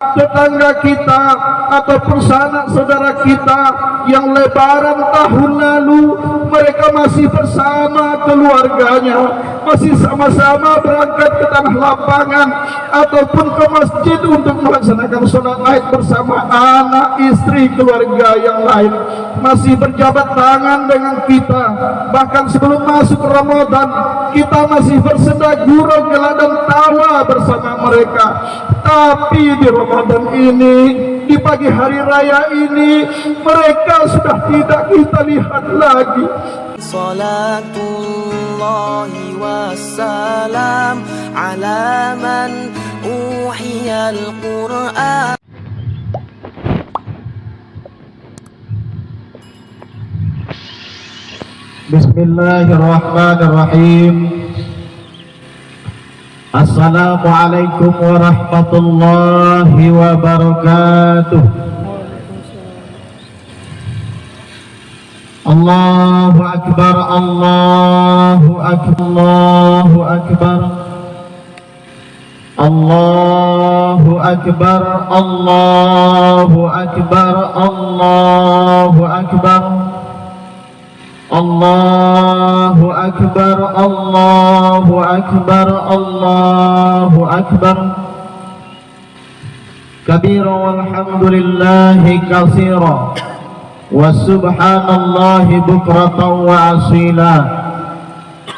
tetangga kita ataupun sanak saudara kita yang lebaran tahun lalu mereka masih bersama keluarganya, masih sama-sama berangkat ke tanah lapangan ataupun ke masjid untuk melaksanakan sholat Id bersama anak, istri, keluarga yang lain, masih berjabat tangan dengan kita. Bahkan sebelum masuk Ramadan kita masih bersenda gurau, gela dan tawa bersama mereka. Tapi di Ramadan ini, di pagi hari raya ini, mereka sudah tidak kita lihat lagi. Salatullahi wassalam ala man uhiyal Qur'an. Bismillahirrahmanirrahim. Assalamualaikum warahmatullahi wabarakatuh. Allahu akbar, Allahu akbar, Allahu akbar, Allahu akbar, Allahu akbar, Allahu akbar, Allahu akbar, Allahu akbar. Kabira walhamdulillahi katsira wa subhanallahi bukratan wa asila.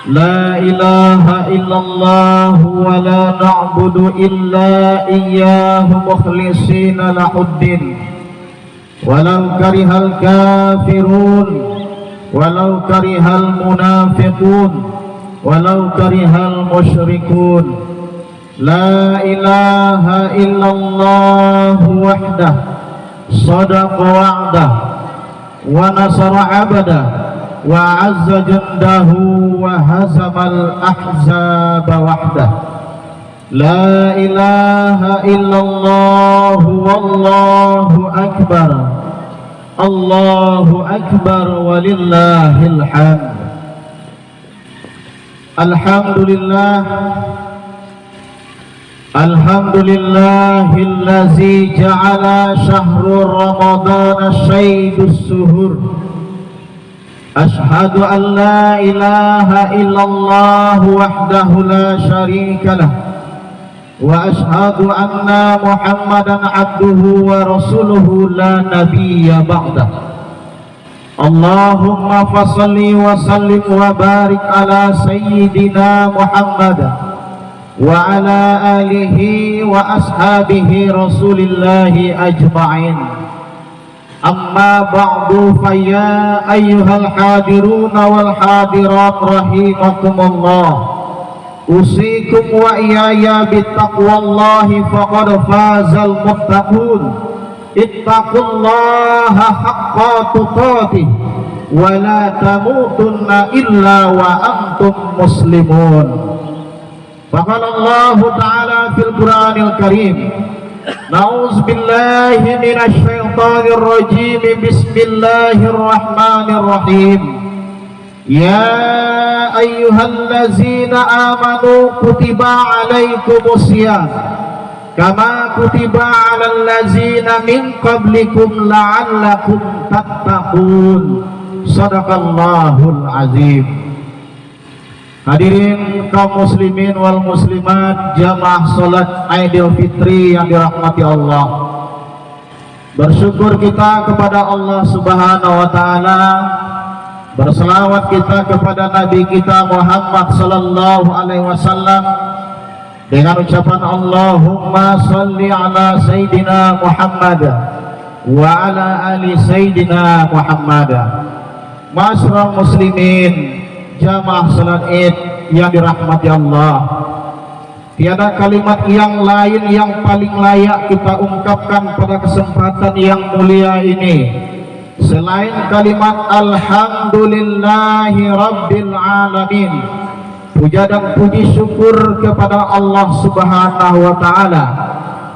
La ilaha illallah wa la na'budu illa iyyahu mukhlishina lahuddin walau karihal kafirun walau karihal munafiqun walau karihal musyrikun. La ilaha illallah wahdah sadaqa wa'dah wa nasara 'abdah wa 'azza jundahu wa hazamal ahzaba wahdah. La ilaha illallah wallahu akbar, Allahu akbar walillahil hamd. Alhamdulillah, alhamdulillahillazi ja'ala syahrul ramadana syaidus suhur. Ashhadu an la ilaha illallah wahdahu la syarika lah wa ashhadu anna Muhammadan abduhu wa rasuluhu la nabiyya ba'dah. Allahumma fasalli wa sallim wa barik ala sayyidina Muhammad wa ala alihi wa ashabihi rasulillahi ajma'in. Amma ba'du, faya ayyuhal hadiruna wal hadirat rahimakumullah. Usikum wa iyaya bittaqwallahi faqad fazal muttaqun. Ittaqullaha haqqa tuqatih wa la tamutunna illa wa antum muslimun. Faqala Allah ta'ala fil Qur'anil Karim, na'udzu billahi minasy syaithanir rajim. Bismillahirrahmanirrahim. Ya ayyuhallazina amanu kutiba alaikumusiyam kama kutiba alal ladzina min qablikum la'allakum tattaqun. Shadaqallahul azim. Hadirin kaum muslimin wal muslimat, jamaah salat Idul Fitri yang dirahmati Allah. Bersyukur kita kepada Allah Subhanahu wa taala, berselawat kita kepada Nabi kita Muhammad sallallahu alaihi wasallam dengan ucapan Allahumma salli ala Sayyidina Muhammad wa ala ali Sayyidina Muhammad. Masyarakat muslimin, jamaah salat Id yang dirahmati Allah, tiada kalimat yang lain yang paling layak kita ungkapkan pada kesempatan yang mulia ini selain kalimat alhamdulillahi rabbil alamin. Puja dan puji syukur kepada Allah Subhanahu wa taala,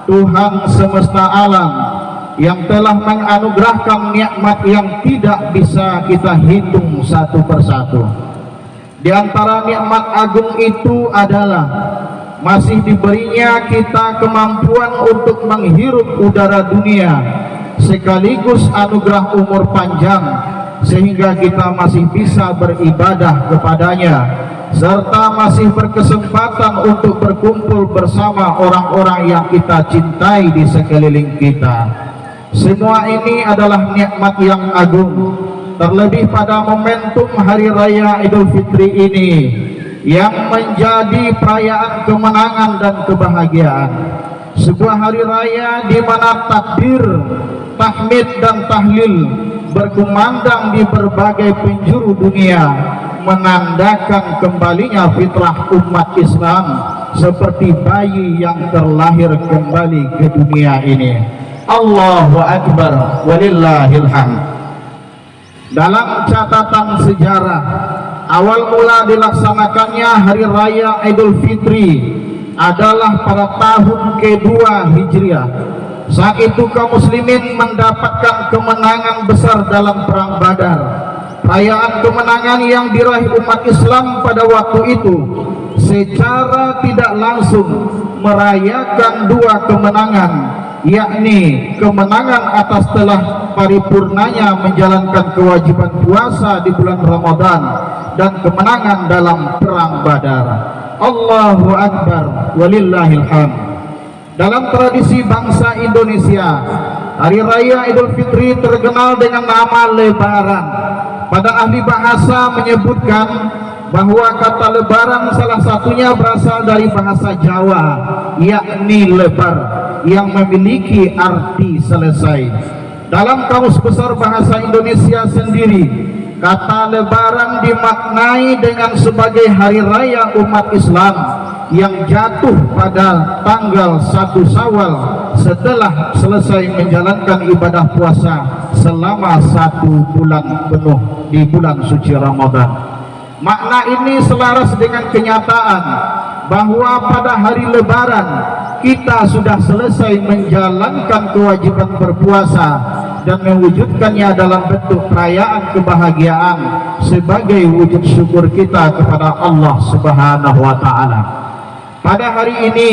Tuhan semesta alam, yang telah menganugerahkan nikmat yang tidak bisa kita hitung satu persatu. Di antara nikmat agung itu adalah masih diberinya kita kemampuan untuk menghirup udara dunia, sekaligus anugerah umur panjang, sehingga kita masih bisa beribadah kepadanya, serta masih berkesempatan untuk berkumpul bersama orang-orang yang kita cintai di sekeliling kita. Semua ini adalah nikmat yang agung, terlebih pada momentum Hari Raya Idul Fitri ini, yang menjadi perayaan kemenangan dan kebahagiaan. Sebuah hari raya di mana takbir, tahmid dan tahlil berkumandang di berbagai penjuru dunia, menandakan kembalinya fitrah umat Islam seperti bayi yang terlahir kembali ke dunia ini. Allahu Akbar walillahil hamd. Dalam catatan sejarah, awal mula dilaksanakannya Hari Raya Idul Fitri adalah pada tahun kedua Hijriah. Saat itu kaum muslimin mendapatkan kemenangan besar dalam perang Badar. Perayaan kemenangan yang diraih umat Islam pada waktu itu secara tidak langsung merayakan dua kemenangan, yakni kemenangan atas telah paripurnanya menjalankan kewajiban puasa di bulan Ramadan dan kemenangan dalam perang Badar. Allahu Akbar walillahil hamd. Dalam tradisi bangsa Indonesia, Hari Raya Idul Fitri terkenal dengan nama Lebaran. Pada ahli bahasa menyebutkan bahwa kata lebaran salah satunya berasal dari bahasa Jawa, yakni lebar, yang memiliki arti selesai. Dalam Kamus Besar Bahasa Indonesia sendiri, kata lebaran dimaknai dengan sebagai hari raya umat Islam yang jatuh pada tanggal 1 Syawal setelah selesai menjalankan ibadah puasa selama 1 bulan penuh di bulan suci Ramadan. Makna ini selaras dengan kenyataan bahwa pada hari lebaran kita sudah selesai menjalankan kewajiban berpuasa dan mewujudkannya dalam bentuk perayaan kebahagiaan sebagai wujud syukur kita kepada Allah Subhanahu wa taala. Pada hari ini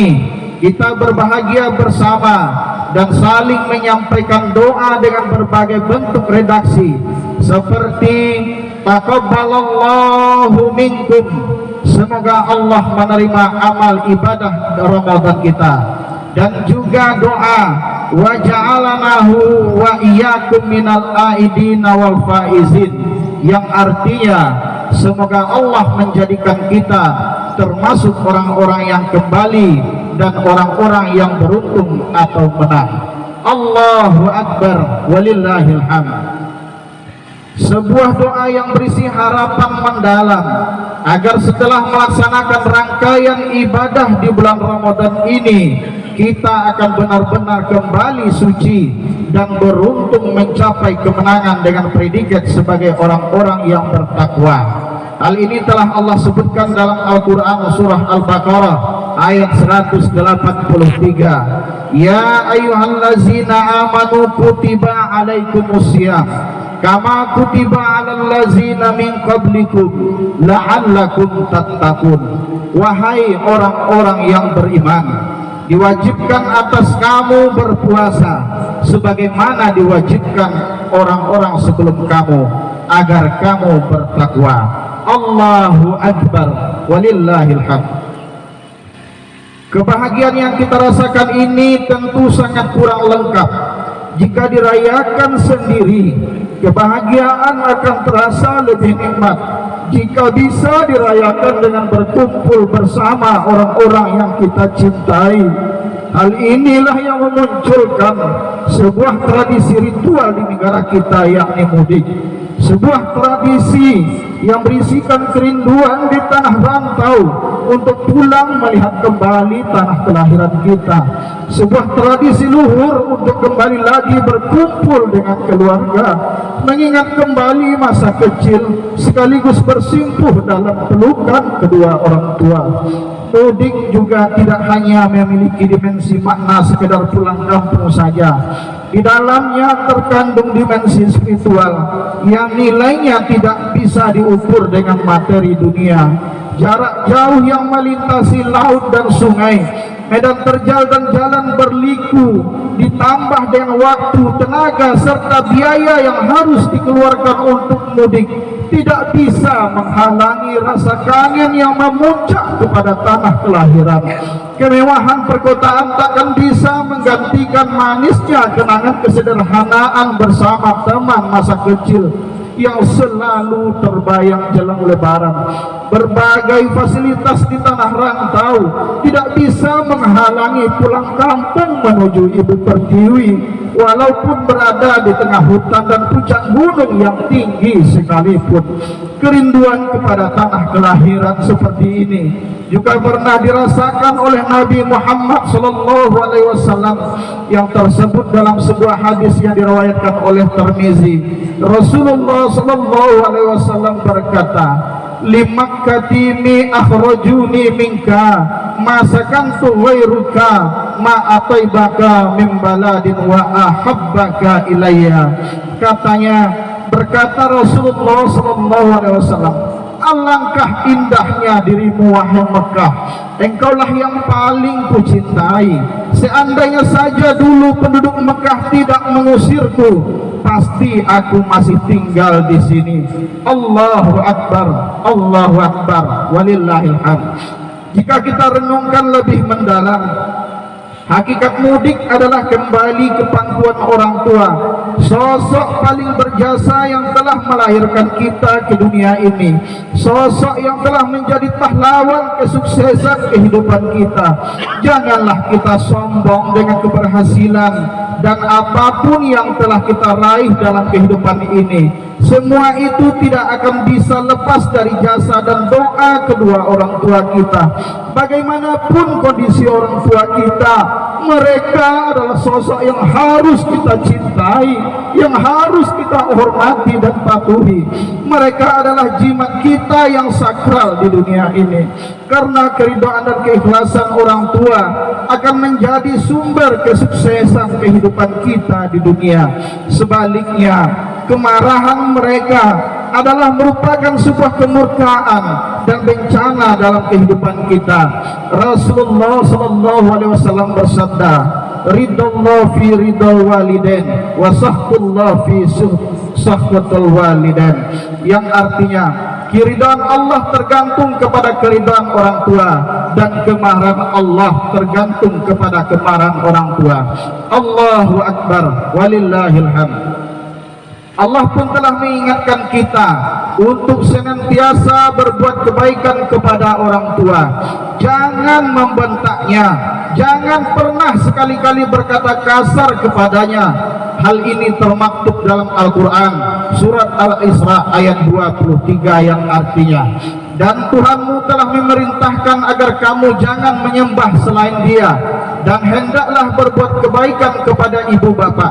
kita berbahagia bersama dan saling menyampaikan doa dengan berbagai bentuk redaksi seperti taqabbalallahu minkum, semoga Allah menerima amal ibadah Ramadan kita, dan juga doa wa ja'alanahu wa iyyakum minal aidina wal faizin, yang artinya semoga Allah menjadikan kita termasuk orang-orang yang kembali dan orang-orang yang beruntung atau menang. Allahu Akbar walillahil hamd. Sebuah doa yang berisi harapan mendalam agar setelah melaksanakan rangkaian ibadah di bulan Ramadan ini kita akan benar-benar kembali suci dan beruntung mencapai kemenangan dengan predikat sebagai orang-orang yang bertakwa. Hal ini telah Allah sebutkan dalam Al-Quran surah Al-Baqarah ayat 183. Ya ayyuhallazina amanu kutiba alaikumusiyam kama kutiba alal ladzina min qablikum la'allakum tattaqun. Wahai orang-orang yang beriman, diwajibkan atas kamu berpuasa sebagaimana diwajibkan orang-orang sebelum kamu agar kamu bertakwa. Allahu Akbar walillahil hamd. Kebahagiaan yang kita rasakan ini tentu sangat kurang lengkap jika dirayakan sendiri. Kebahagiaan akan terasa lebih nikmat jika bisa dirayakan dengan berkumpul bersama orang-orang yang kita cintai. Hal inilah yang memunculkan sebuah tradisi ritual di negara kita, yakni mudik. Sebuah tradisi yang berisikan kerinduan di tanah rantau untuk pulang melihat kembali tanah kelahiran kita. Sebuah tradisi luhur untuk kembali lagi berkumpul dengan keluarga, mengingat kembali masa kecil sekaligus bersimpuh dalam pelukan kedua orang tua. Mudik juga tidak hanya memiliki dimensi makna sekedar pulang kampung saja. Di dalamnya terkandung dimensi spiritual yang nilainya tidak bisa diukur dengan materi dunia. jarak jauh yang melintasi laut dan sungai, medan terjal dan jalan berliku, ditambah dengan waktu, tenaga, serta biaya yang harus dikeluarkan untuk mudik, tidak bisa menghalangi rasa kangen yang memuncak kepada tanah kelahiran. Kemewahan perkotaan takkan bisa menggantikan manisnya kenangan kesederhanaan bersama teman masa kecil yang selalu terbayang jelang lebaran. Berbagai fasilitas di tanah rantau tidak bisa menghalangi pulang kampung menuju ibu pertiwi, walaupun berada di tengah hutan dan puncak gunung yang tinggi sekalipun. Kerinduan kepada tanah kelahiran seperti ini juga pernah dirasakan oleh Nabi Muhammad SAW yang tersebut dalam sebuah hadis yang diriwayatkan oleh Tirmizi. Rasulullah SAW berkata, "Limakkatini akhrajuni minka ma sakantu ghairuka ma ataibaka min baladin wa ahabbaka ilayya." Katanya, berkata Rasulullah SAW, "Alangkah indahnya dirimu wahai Mekah, engkaulah yang paling kucintai. Seandainya saja dulu penduduk Mekah tidak mengusirku, pasti aku masih tinggal di sini." Allahu Akbar, Allahu Akbar, walillahil hamd. Jika kita renungkan lebih mendalam, hakikat mudik adalah kembali ke pangkuan orang tua, sosok paling berjasa yang telah melahirkan kita ke dunia ini, sosok yang telah menjadi pahlawan kesuksesan kehidupan kita. Janganlah kita sombong dengan keberhasilan dan apapun yang telah kita raih dalam kehidupan ini. Semua itu tidak akan bisa lepas dari jasa dan doa kedua orang tua kita. Bagaimanapun kondisi orang tua kita, mereka adalah sosok yang harus kita cintai, yang harus kita hormati dan patuhi. Mereka adalah jimat kita yang sakral di dunia ini. Karena keridhaan dan keikhlasan orang tua akan menjadi sumber kesuksesan kehidupan kita di dunia. Sebaliknya, kemarahan mereka adalah merupakan sebuah kemurkaan dan bencana dalam kehidupan kita. Rasulullah SAW bersabda, "Ridallah fi ridal walidain wa sakhutullah fi sakhatul walidain," yang artinya keridhaan Allah tergantung kepada keridhaan orang tua dan kemarahan Allah tergantung kepada kemarahan orang tua. Allahu Akbar, walillahil hamd. Allah pun telah mengingatkan kita untuk senantiasa berbuat kebaikan kepada orang tua. Jangan membentaknya, jangan pernah sekali-kali berkata kasar kepadanya. Hal ini termaktub dalam Al-Quran surat Al-Isra ayat 23 yang artinya, "Dan Tuhanmu telah memerintahkan agar kamu jangan menyembah selain Dia, dan hendaklah berbuat kebaikan kepada ibu bapa.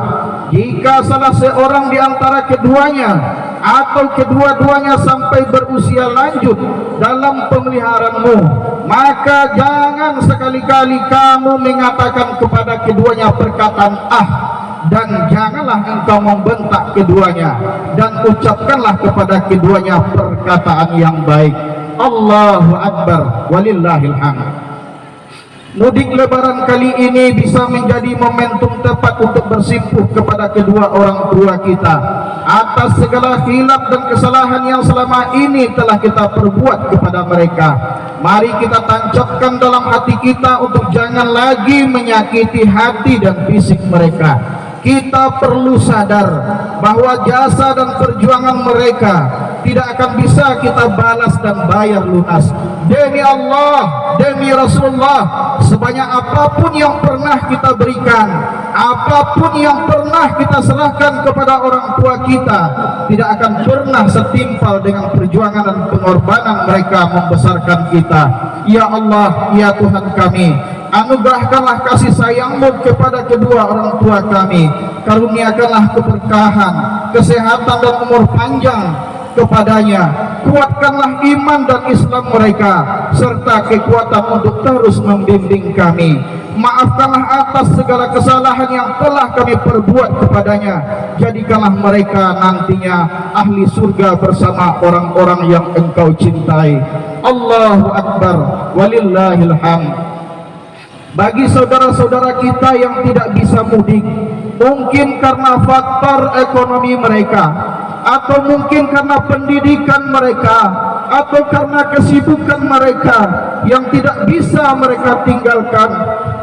Jika salah seorang di antara keduanya atau kedua-duanya sampai berusia lanjut dalam pemeliharaanmu, maka jangan sekali-kali kamu mengatakan kepada keduanya perkataan ah, dan janganlah engkau membentak keduanya, dan ucapkanlah kepada keduanya perkataan yang baik." Allahu Akbar, walillahil hamd. Mudik lebaran kali ini bisa menjadi momentum tepat untuk bersimpuh kepada kedua orang tua kita atas segala khilaf dan kesalahan yang selama ini telah kita perbuat kepada mereka. Mari kita tancapkan dalam hati kita untuk jangan lagi menyakiti hati dan fisik mereka. Kita perlu sadar bahwa jasa dan perjuangan mereka tidak akan bisa kita balas dan bayar lunas. Demi Allah, demi Rasulullah, sebanyak apapun yang pernah kita berikan, apapun yang pernah kita serahkan kepada orang tua kita, tidak akan pernah setimpal dengan perjuangan dan pengorbanan mereka membesarkan kita. Ya Allah, ya Tuhan kami, anugerahkanlah kasih sayang-Mu kepada kedua orang tua kami. Karuniakanlah keberkahan, kesehatan dan umur panjang kepadanya. Kuatkanlah iman dan Islam mereka serta kekuatan untuk terus membimbing kami. Maafkanlah atas segala kesalahan yang telah kami perbuat kepadanya. Jadikanlah mereka nantinya ahli surga bersama orang-orang yang Engkau cintai. Allahu Akbar, walillahil hamd. Bagi saudara-saudara kita yang tidak bisa mudik, mungkin karena faktor ekonomi mereka, atau mungkin karena pendidikan mereka, atau karena kesibukan mereka yang tidak bisa mereka tinggalkan,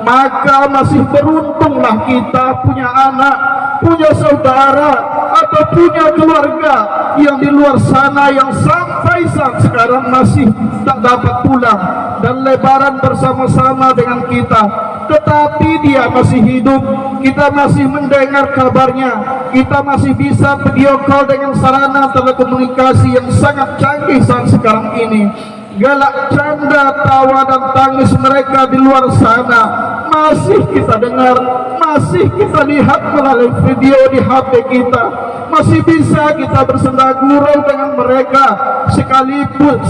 maka masih beruntunglah kita punya anak, punya saudara, atau punya keluarga yang di luar sana yang sampai saat sekarang masih tak dapat pulang dan lebaran bersama-sama dengan kita, tetapi dia masih hidup, kita masih mendengar kabarnya, kita masih bisa video call dengan sarana telekomunikasi yang sangat canggih saat sekarang ini. Galak canda, tawa dan tangis mereka di luar sana masih kita dengar, masih kita lihat melalui video di HP kita, masih bisa kita bersenda gurau dengan mereka,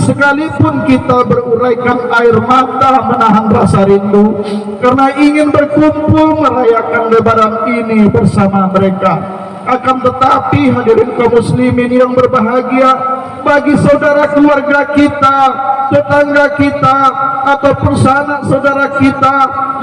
sekalipun kita beruraikan air mata menahan rasa rindu karena ingin berkumpul merayakan lebaran ini bersama mereka. Akan tetapi hadirin kaum muslimin yang berbahagia, bagi saudara keluarga kita, tetangga kita, ataupun sanak saudara kita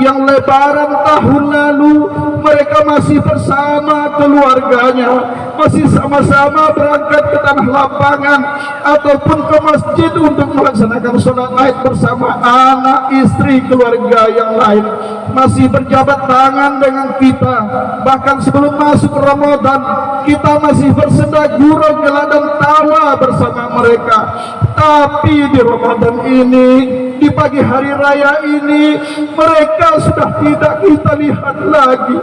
yang lebaran tahun lalu mereka masih bersama keluarganya, masih sama-sama berangkat ke tanah lapangan ataupun ke masjid untuk melaksanakan sholat Id bersama anak, istri, keluarga yang lain, masih berjabat tangan dengan kita. Bahkan sebelum masuk Ramadan kita masih bersenda gurau, gela dan tawa bersama mereka. Tapi di Ramadan ini, di pagi hari raya ini, mereka sudah tidak kita lihat lagi.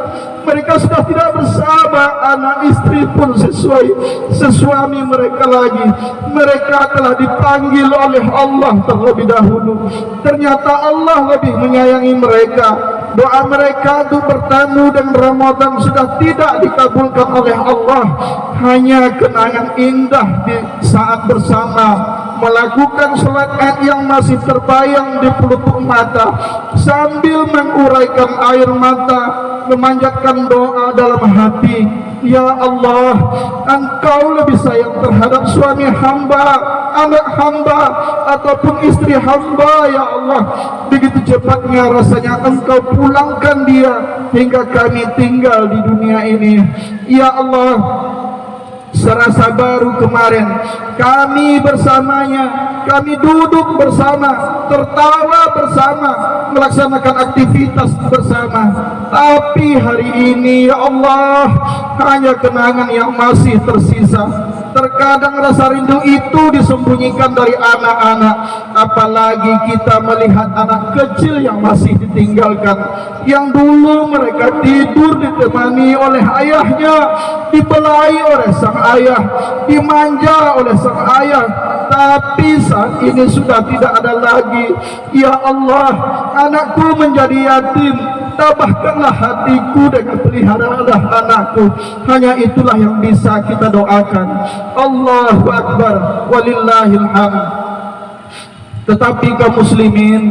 Mereka sudah tidak bersama anak istri pun sesuami mereka lagi. Mereka telah dipanggil oleh Allah terlebih dahulu. Ternyata Allah lebih menyayangi mereka. Doa mereka untuk bertemu dengan Ramadan sudah tidak dikabulkan oleh Allah. Hanya kenangan indah di saat bersama melakukan sholat Id yang masih terbayang di pelupuk mata, sambil menguraikan air mata, memanjatkan doa dalam hati. Ya Allah, Engkau lebih sayang terhadap suami hamba, anak hamba, ataupun istri hamba. Ya Allah, begitu cepatnya rasanya Engkau pulangkan dia hingga kami tinggal di dunia ini. Ya Allah, serasa baru kemarin kami bersamanya, kami duduk bersama, tertawa bersama, melaksanakan aktivitas bersama. Tapi hari ini ya Allah, hanya kenangan yang masih tersisa. Terkadang rasa rindu itu disembunyikan dari anak-anak, apalagi kita melihat anak kecil yang masih ditinggalkan, yang dulu mereka tidur ditemani oleh ayahnya, dibelai oleh sang ayah, dimanja oleh sang ayah, tapi saat ini sudah tidak ada lagi. Ya Allah, anakku menjadi yatim, tabahkanlah hatiku dengan peliharalah anakku. Hanya itulah yang bisa kita doakan. Allahu Akbar, walillahil hamd. Tetapi kaum muslimin,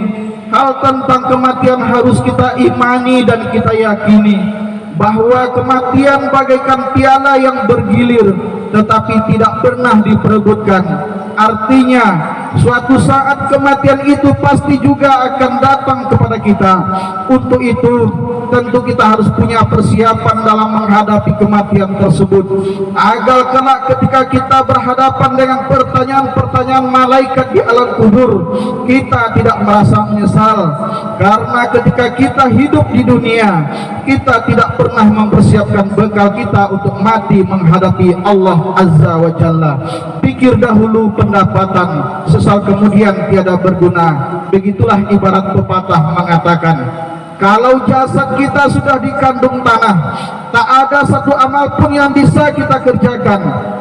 hal tentang kematian harus kita imani dan kita yakini bahwa kematian bagaikan piala yang bergilir tetapi tidak pernah diperebutkan. Artinya suatu saat kematian itu pasti juga akan datang kepada kita. Untuk itu tentu kita harus punya persiapan dalam menghadapi kematian tersebut, agar kelak ketika kita berhadapan dengan pertanyaan-pertanyaan malaikat di alam kubur, kita tidak merasa menyesal. Karena ketika kita hidup di dunia, kita tidak pernah mempersiapkan bekal kita untuk mati menghadapi Allah Azza wa Jalla. Pikir dahulu pendapatan, sesal kemudian tiada berguna. Begitulah ibarat pepatah mengatakan, kalau jasad kita sudah dikandung tanah, tak ada satu amal pun yang bisa kita kerjakan,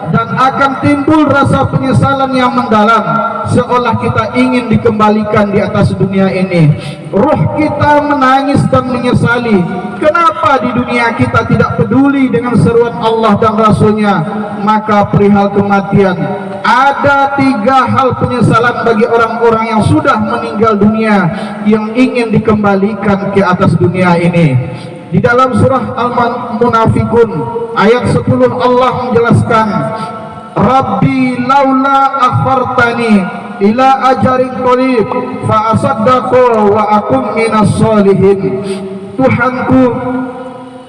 dan akan timbul rasa penyesalan yang mendalam, seolah kita ingin dikembalikan di atas dunia ini. Ruh kita menangis dan menyesali, kenapa di dunia kita tidak peduli dengan seruan Allah dan Rasulnya. Maka perihal kematian, ada 3 hal penyesalan bagi orang-orang yang sudah meninggal dunia, yang ingin dikembalikan ke atas dunia ini. Di dalam surah Al-Munafikun ayat 10 Allah menjelaskan, Rabbi laula akhartani ila ajarin qarib fa asaddaqu wa akum minas solihin. Tuhanku,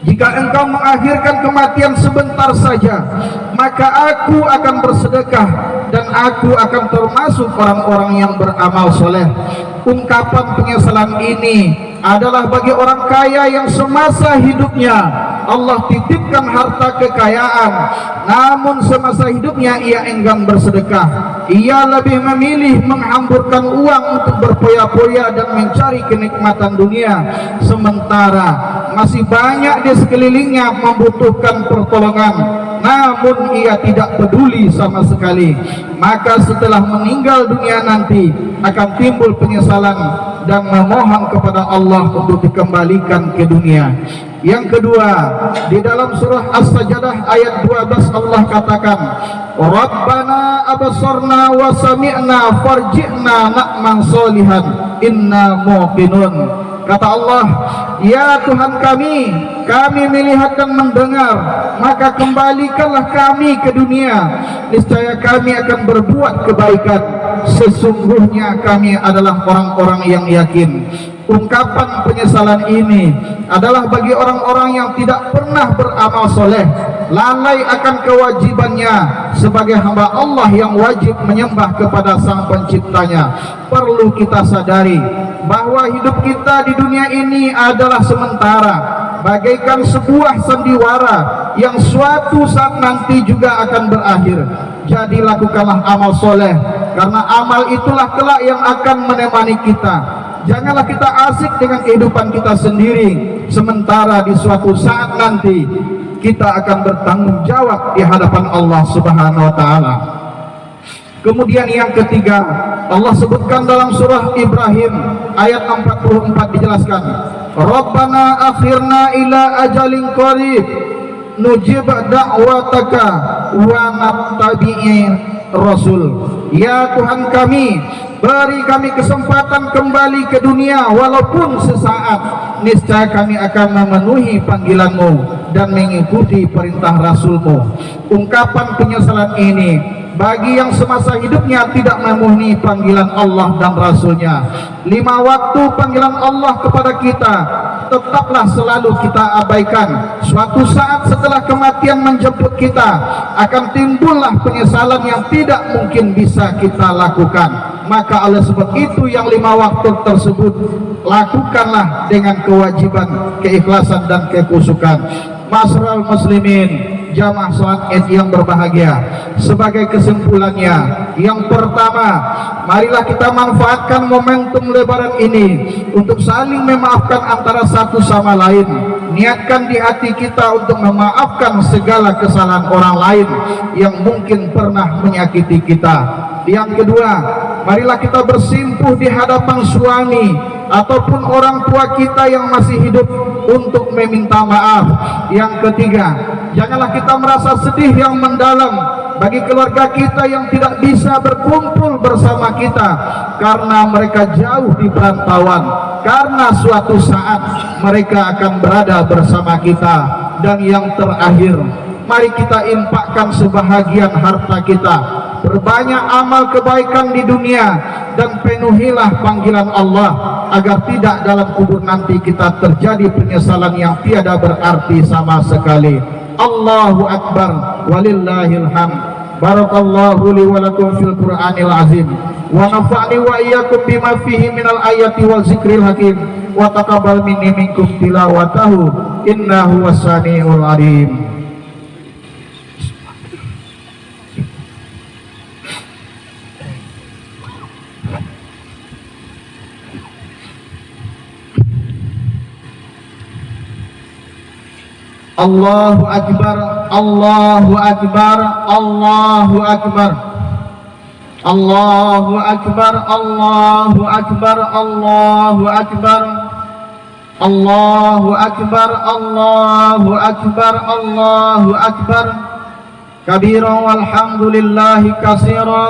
jika engkau mengakhirkan kematian sebentar saja, maka aku akan bersedekah dan aku akan termasuk orang-orang yang beramal soleh. Ungkapan penyesalan ini adalah bagi orang kaya yang semasa hidupnya Allah titipkan harta kekayaan, namun semasa hidupnya ia enggan bersedekah. Ia lebih memilih menghamburkan uang untuk berpoya-poya dan mencari kenikmatan dunia, sementara masih banyak di sekelilingnya membutuhkan pertolongan, namun ia tidak peduli sama sekali. Maka setelah meninggal dunia nanti akan timbul penyesalan dan memohon kepada Allah untuk dikembalikan ke dunia. Yang kedua, di dalam surah As-Sajdah ayat 12 Allah katakan, Rabbana abasarna wa sami'na farji'na na'man solihan inna muqinun. Kata Allah, ya Tuhan kami melihat dan mendengar, maka kembalikanlah kami ke dunia, niscaya kami akan berbuat kebaikan, sesungguhnya kami adalah orang-orang yang yakin. Ungkapan penyesalan ini adalah bagi orang-orang yang tidak pernah beramal soleh, lalai akan kewajibannya sebagai hamba Allah yang wajib menyembah kepada Sang Penciptanya. Perlu kita sadari bahwa hidup kita di dunia ini adalah sementara, bagaikan sebuah sandiwara yang suatu saat nanti juga akan berakhir. Jadi lakukanlah amal soleh, karena amal itulah kelak yang akan menemani kita. Janganlah kita asik dengan kehidupan kita sendiri, sementara di suatu saat nanti kita akan bertanggung jawab di hadapan Allah Subhanahu wa taala. Kemudian yang ketiga, Allah sebutkan dalam surah Ibrahim ayat 44 dijelaskan, Rabbana akhirna ila ajalin qarib nujib da'wataka wa nattabi'i rasul. Ya Tuhan kami, beri kami kesempatan kembali ke dunia walaupun sesaat, niscaya kami akan memenuhi panggilan-Mu dan mengikuti perintah Rasul-Mu. Ungkapan penyesalan ini bagi yang semasa hidupnya tidak memenuhi panggilan Allah dan Rasul-Nya. 5 waktu panggilan Allah kepada kita tetaplah selalu kita abaikan. Suatu saat setelah kematian menjemput kita, akan timbullah penyesalan yang tidak mungkin bisa kita lakukan. Maka oleh sebab itu yang 5 waktu tersebut lakukanlah dengan kewajiban, keikhlasan dan kekhusyukan. Masyarul muslimin, jamaah salat Id yang berbahagia, sebagai kesimpulannya, yang pertama, marilah kita manfaatkan momentum Lebaran ini untuk saling memaafkan antara satu sama lain. Niatkan di hati kita untuk memaafkan segala kesalahan orang lain yang mungkin pernah menyakiti kita. Yang kedua, marilah kita bersimpuh di hadapan suami ataupun orang tua kita yang masih hidup untuk meminta maaf. Yang ketiga, janganlah kita merasa sedih yang mendalam bagi keluarga kita yang tidak bisa berkumpul bersama kita karena mereka jauh di perantauan, karena suatu saat mereka akan berada bersama kita. Dan yang terakhir, mari kita infakkan sebahagian harta kita, berbanyak amal kebaikan di dunia, dan penuhilah panggilan Allah agar tidak dalam kubur nanti kita terjadi penyesalan yang tiada berarti sama sekali. Allahu Akbar, walillahil hamd. Barakallahu li wa lakum fil Qur'anil azim, wa nafa'ni wa iyyakum bima fihi minal ayati wal zikril hakim, wa taqabbal minni minkum tilawatahu innahu was-sami'ul alim. Allahu Akbar, Allahu Akbar, Allahu Akbar, Allahu Akbar, Allahu Akbar, Allahu Akbar, Allahu Akbar, Allahu Akbar, Allahu Akbar, kabiran walhamdulillahi katsira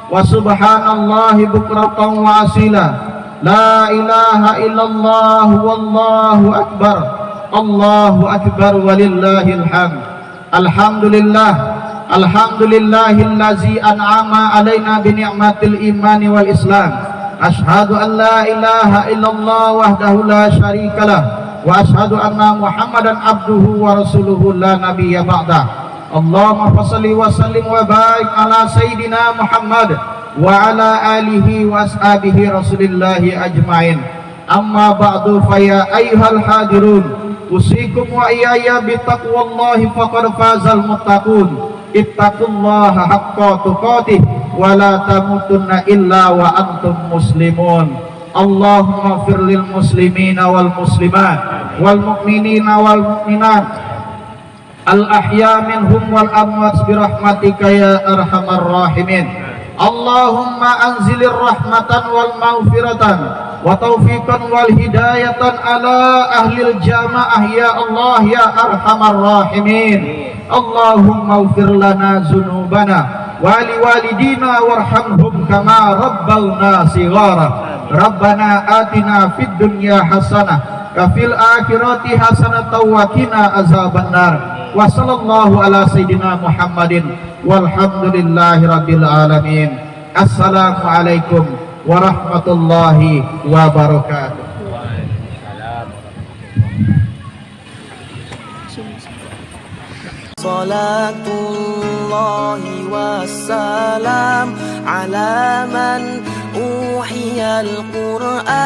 wa subhanallahi bukratan wa asila, la ilaha illallah wallahu akbar, Allahu Akbar walillahil hamd. Alhamdulillah, Alhamdulillahillazi an'ama alaina bi ni'matil imani wal islam. Asyhadu an la ilaha illallah wahdahu la syarikalah wa asyhadu anna Muhammadan abduhu wa rasuluhu la nabiyya ba'dah. Allahumma shalli wa sallim wa barik ala sayyidina Muhammad wa ala alihi wa ashabihi rasulillahi ajmain. Amma ba'du, fa ya ayyuhal hadirun, usikum wa iyaya bi taqwallahi faqad fazal muttaqun. Ittaqullaha haqqa tuqatih wa la tamutunna illa wa antum muslimun. Allahumma fir lil muslimina wal muslimat wal mu'minina wal mu'minat al-ahya minhum wal amwat birahmatika ya arhamar rahimin. Allahumma anzilir rahmatan wal maghfiratan wa taufiqan wal hidayatan ala ahlil jamaah ya Allah ya arhamar rahimin. Allahumma ighfir lana dzunubana wa liwalidina warhamhum kama rabbawna shighara. Rabbana atina fid dunya hasanah wa fil akhirati hasanatan wa qina azabannar. Wa sallallahu ala sayyidina Muhammadin walhamdulillahi rabbil alamin. Assalamualaikum warahmatullahi wabarakatuh. Salatullahi wassalam ala man uhiyal Qur'an.